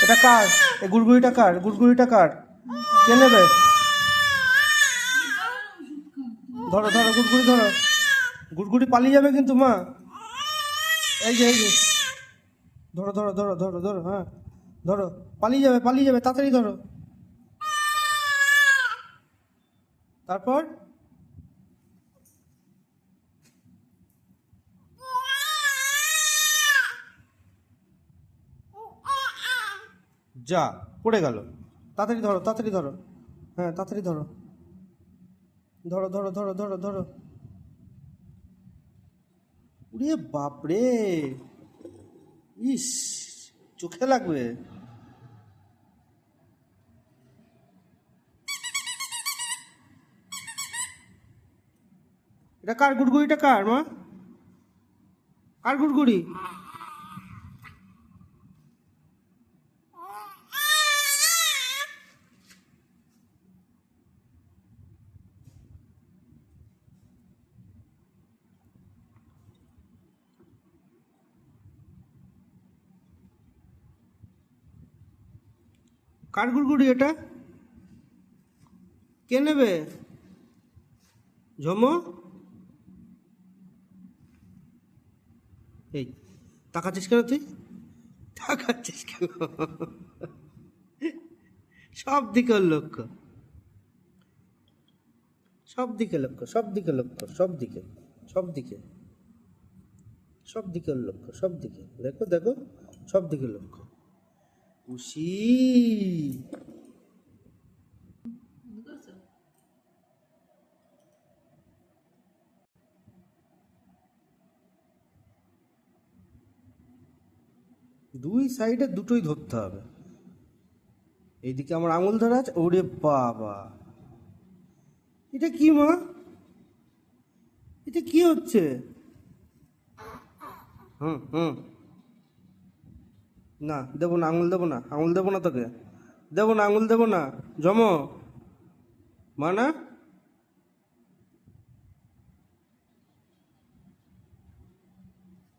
এটা কার? এই গুড়গুড়িটা কার? গুড়গুড়িটা কার? কে নেবে? ধরো ধরো, গুড়গুড়ি ধরো। গুড়গুড়ি পালিয়ে যাবে কিন্তু মা। এই যে ধরো ধরো ধরো ধরো ধরো, হ্যাঁ ধরো। পালিয়ে যাবে, পালিয়ে যাবে, তাড়াতাড়ি ধরো। তারপর যা, পড়ে গেল। তাড়াতাড়ি ধরো, তাড়াতাড়ি ধরো। হ্যাঁ তাড়াতাড়ি ধরো। ধরো ধরো ধরো ধরো ধরো। উরে বাপরে, ইস, চোখে লাগবে। এটা কার? গুড়গুড়িটা কার মা? কার গুড়গুড়ি? কার গুড়গুড়ি এটা? কে নেবে? ঝমো, এই তাকাচ্ছিস কেন তুই? তাকাচ্ছিস কেন? সব দিকে ওর লক্ষ্য, সব দিকে লক্ষ্য, সব দিকে লক্ষ্য, সব দিকে, সব দিকে, সব দিকে ওর লক্ষ্য, সব দিকে। দেখো দেখো, সব দিকে লক্ষ্য। খুশি। দুই সাইডে দুটোই ধরতে হবে। এইদিকে আমার আঙুল ধরা আছে। ওরে বাবা, এটা কি মা? এটা কি হচ্ছে? হুম হুম, না দেবো না, আঙুল দেবো না, আঙুল দেবো না তোকে, দেবো না, আঙুল দেবো না। জমো, মা না।